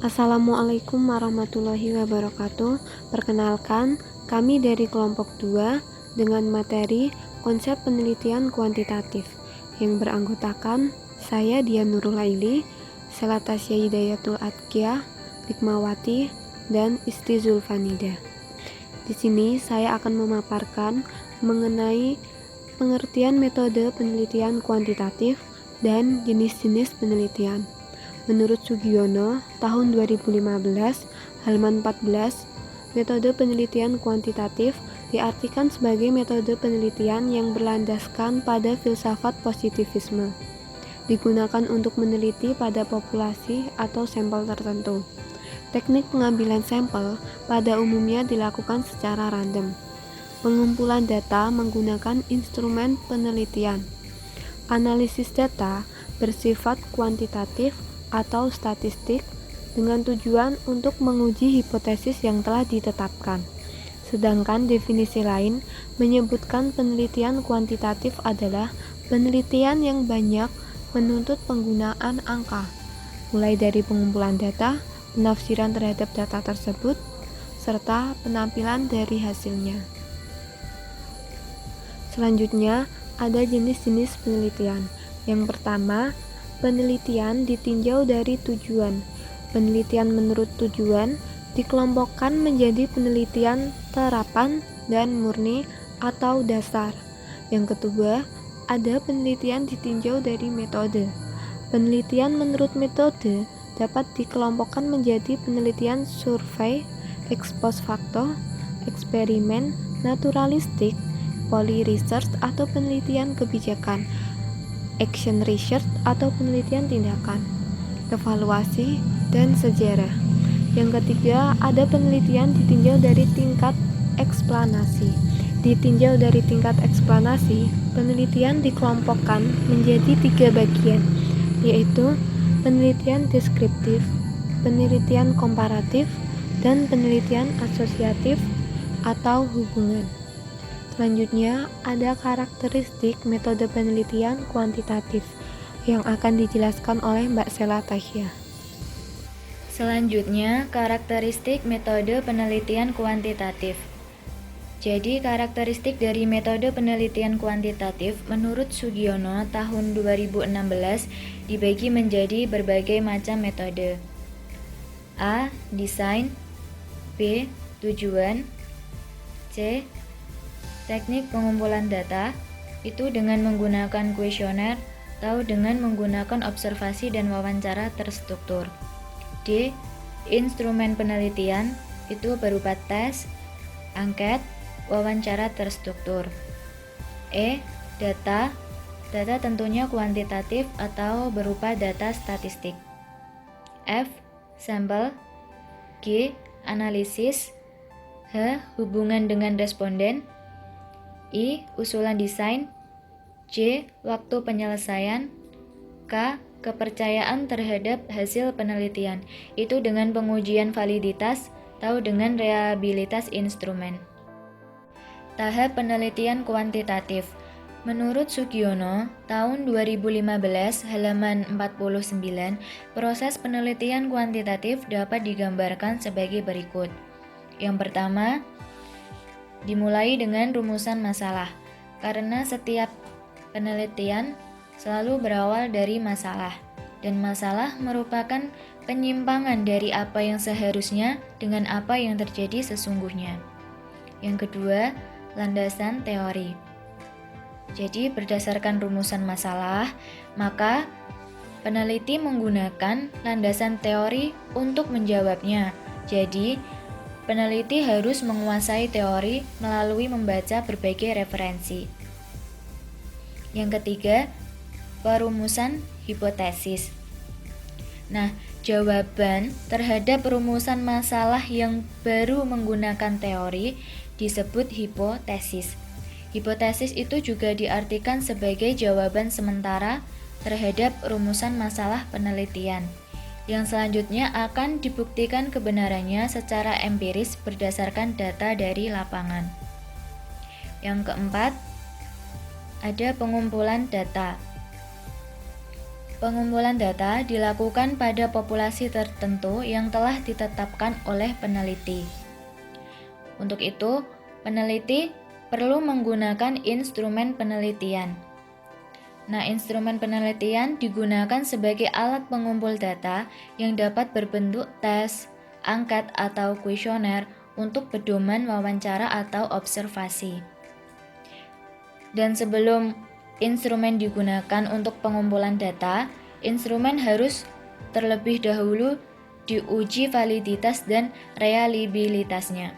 Assalamualaikum warahmatullahi wabarakatuh. Perkenalkan, kami dari kelompok 2 dengan materi konsep penelitian kuantitatif yang beranggotakan saya Dian Nurul Laili, Selatasya Hidayatul Atqiyah, Hikmawati, dan Isti Zulfanida. Di sini saya akan memaparkan mengenai pengertian metode penelitian kuantitatif dan jenis-jenis penelitian. Menurut Sugiono, tahun 2015, halaman 14, metode penelitian kuantitatif diartikan sebagai metode penelitian yang berlandaskan pada filsafat positivisme, digunakan untuk meneliti pada populasi atau sampel tertentu. Teknik pengambilan sampel pada umumnya dilakukan secara random. Pengumpulan data menggunakan instrumen penelitian. Analisis data bersifat kuantitatif atau statistik dengan tujuan untuk menguji hipotesis yang telah ditetapkan. Sedangkan definisi lain menyebutkan penelitian kuantitatif adalah penelitian yang banyak menuntut penggunaan angka, mulai dari pengumpulan data, penafsiran terhadap data tersebut, serta penampilan dari hasilnya. Selanjutnya, ada jenis-jenis penelitian. Yang pertama, penelitian ditinjau dari tujuan. Penelitian menurut tujuan dikelompokkan menjadi penelitian terapan dan murni atau dasar. Yang kedua, ada penelitian ditinjau dari metode. Penelitian menurut metode dapat dikelompokkan menjadi penelitian survei, ex post facto, eksperimen, naturalistik, poly research atau penelitian kebijakan, action research atau penelitian tindakan, evaluasi, dan sejarah. Yang ketiga, ada penelitian ditinjau dari tingkat eksplanasi. Ditinjau dari tingkat eksplanasi, penelitian dikelompokkan menjadi 3 bagian, yaitu penelitian deskriptif, penelitian komparatif, dan penelitian asosiatif atau hubungan. Selanjutnya, ada karakteristik metode penelitian kuantitatif yang akan dijelaskan oleh Mbak Selatasya. Selanjutnya, karakteristik metode penelitian kuantitatif. Jadi, karakteristik dari metode penelitian kuantitatif menurut Sugiono tahun 2016 dibagi menjadi berbagai macam metode. A. Desain, B. Tujuan, C. Teknik pengumpulan data, itu dengan menggunakan kuesioner atau dengan menggunakan observasi dan wawancara terstruktur. D. Instrumen penelitian, itu berupa tes, angket, wawancara terstruktur. E. Data, data tentunya kuantitatif atau berupa data statistik. F. Sampel. G. Analisis. H. Hubungan dengan responden. I. Usulan desain. J. Waktu penyelesaian. K. Kepercayaan terhadap hasil penelitian, itu dengan pengujian validitas atau dengan reliabilitas instrumen. Tahap penelitian kuantitatif. Menurut Sugiono, tahun 2015, halaman 49, proses penelitian kuantitatif dapat digambarkan sebagai berikut. Yang pertama, dimulai dengan rumusan masalah, karena setiap penelitian selalu berawal dari masalah, dan masalah merupakan penyimpangan dari apa yang seharusnya dengan apa yang terjadi sesungguhnya. Yang kedua, landasan teori. Jadi berdasarkan rumusan masalah, maka peneliti menggunakan landasan teori untuk menjawabnya. Jadi, peneliti harus menguasai teori melalui membaca berbagai referensi. Yang ketiga, perumusan hipotesis. Nah, jawaban terhadap rumusan masalah yang baru menggunakan teori disebut hipotesis. Hipotesis itu juga diartikan sebagai jawaban sementara terhadap rumusan masalah penelitian, yang selanjutnya akan dibuktikan kebenarannya secara empiris berdasarkan data dari lapangan. Yang keempat, ada pengumpulan data. Pengumpulan data dilakukan pada populasi tertentu yang telah ditetapkan oleh peneliti. Untuk itu, peneliti perlu menggunakan instrumen penelitian. Nah, instrumen penelitian digunakan sebagai alat pengumpul data yang dapat berbentuk tes, angket, atau kuesioner untuk pedoman wawancara atau observasi. Dan sebelum instrumen digunakan untuk pengumpulan data, instrumen harus terlebih dahulu diuji validitas dan reliabilitasnya.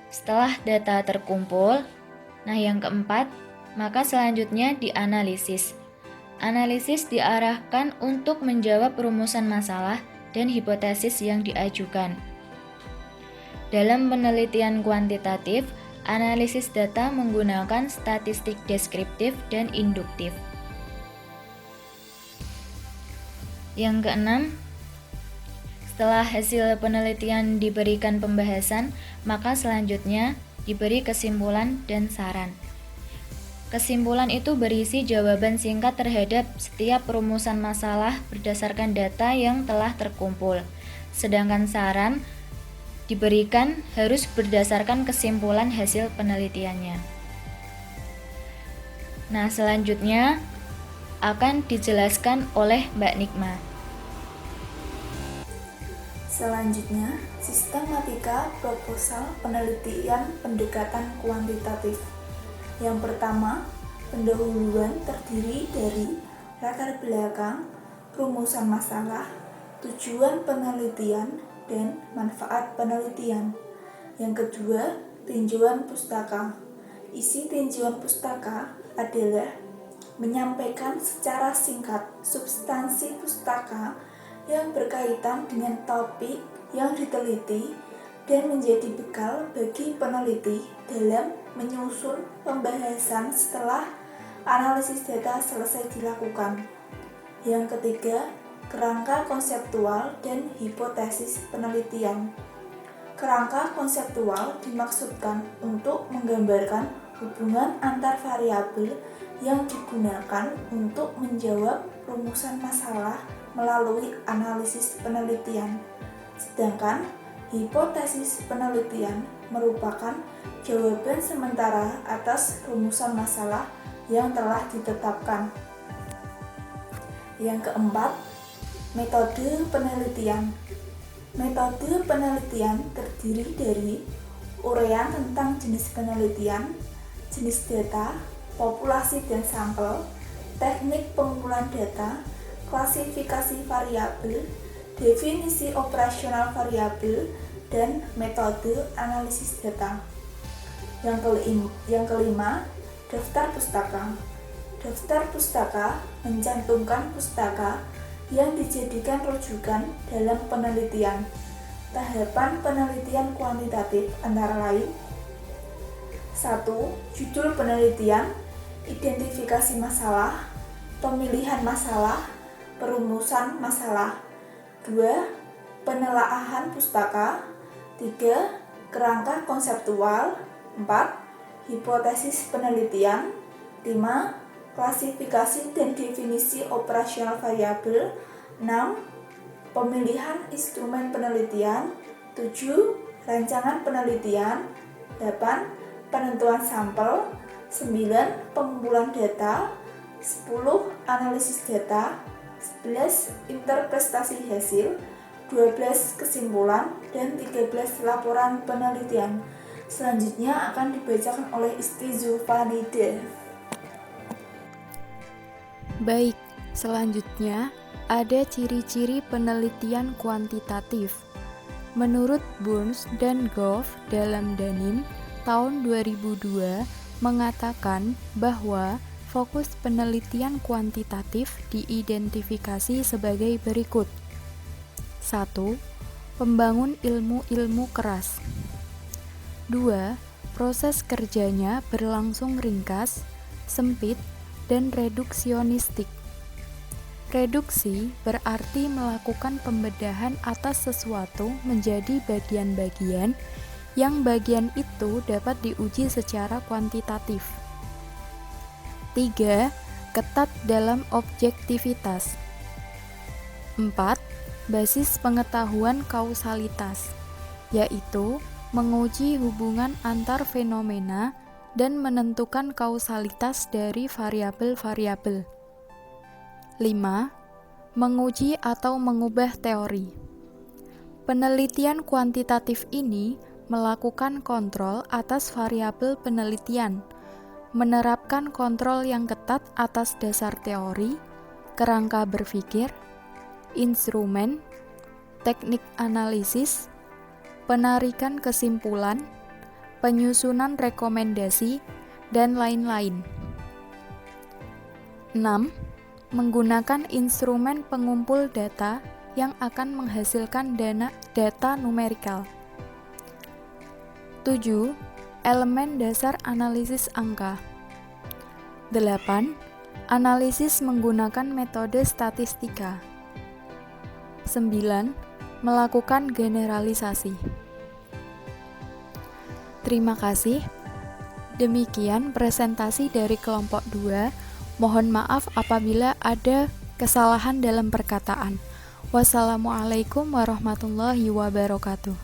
Setelah data terkumpul, nah yang keempat, maka selanjutnya dianalisis. Analisis diarahkan untuk menjawab rumusan masalah dan hipotesis yang diajukan. Dalam penelitian kuantitatif, analisis data menggunakan statistik deskriptif dan induktif. Yang keenam, setelah hasil penelitian diberikan pembahasan, maka selanjutnya diberi kesimpulan dan saran. Kesimpulan itu berisi jawaban singkat terhadap setiap rumusan masalah berdasarkan data yang telah terkumpul. Sedangkan saran diberikan harus berdasarkan kesimpulan hasil penelitiannya. Nah, selanjutnya akan dijelaskan oleh Mbak Nikma. Selanjutnya, sistematika proposal penelitian pendekatan kuantitatif. Yang pertama, pendahuluan terdiri dari latar belakang, rumusan masalah, tujuan penelitian, dan manfaat penelitian. Yang kedua, tinjauan pustaka. Isi tinjauan pustaka adalah menyampaikan secara singkat substansi pustaka yang berkaitan dengan topik yang diteliti dan menjadi bekal bagi peneliti dalam menyusun pembahasan setelah analisis data selesai dilakukan. Yang ketiga, kerangka konseptual dan hipotesis penelitian. Kerangka konseptual dimaksudkan untuk menggambarkan hubungan antar variabel yang digunakan untuk menjawab rumusan masalah melalui analisis penelitian. Sedangkan hipotesis penelitian merupakan jawaban sementara atas rumusan masalah yang telah ditetapkan. Yang keempat, metode penelitian. Metode penelitian terdiri dari uraian tentang jenis penelitian, jenis data, populasi dan sampel, teknik pengumpulan data, klasifikasi variabel, definisi operasional variabel, dan metode analisis data. Yang kelima, daftar pustaka. Daftar pustaka mencantumkan pustaka yang dijadikan rujukan dalam penelitian. Tahapan penelitian kuantitatif antara lain: 1. Judul penelitian, identifikasi masalah, pemilihan masalah, perumusan masalah. 2. Penelaahan pustaka. 3. Kerangka konseptual. 4. Hipotesis penelitian. 5. Klasifikasi dan definisi operasional variabel. 6. Pemilihan instrumen penelitian. 7. Rancangan penelitian. 8. Penentuan sampel. 9. Pengumpulan data. 10. Analisis data. 11. Interpretasi hasil. 12. Kesimpulan. Dan 13. Laporan penelitian. Selanjutnya akan dibacakan oleh Isti Zulfanida. Baik, selanjutnya ada ciri-ciri penelitian kuantitatif. Menurut Burns dan Goff dalam Danim tahun 2002 mengatakan bahwa fokus penelitian kuantitatif diidentifikasi sebagai berikut. 1. Membangun ilmu-ilmu keras. 2. Proses kerjanya berlangsung ringkas, sempit, dan reduksionistik. Reduksi berarti melakukan pembedahan atas sesuatu menjadi bagian-bagian yang bagian itu dapat diuji secara kuantitatif. 3. ketat dalam objektivitas. 4. Basis pengetahuan kausalitas, yaitu menguji hubungan antar fenomena dan menentukan kausalitas dari variabel-variabel. 5. Menguji atau mengubah teori. Penelitian kuantitatif ini melakukan kontrol atas variabel penelitian, menerapkan kontrol yang ketat atas dasar teori, kerangka berpikir, instrumen, teknik analisis, penarikan kesimpulan, penyusunan rekomendasi, dan lain-lain. 6. Menggunakan instrumen pengumpul data yang akan menghasilkan data numerikal. 7. Elemen dasar analisis angka. 8. Analisis menggunakan metode statistika. 9. Melakukan generalisasi. Terima kasih. Demikian presentasi dari kelompok 2. Mohon maaf apabila ada kesalahan dalam perkataan. Wassalamualaikum warahmatullahi wabarakatuh.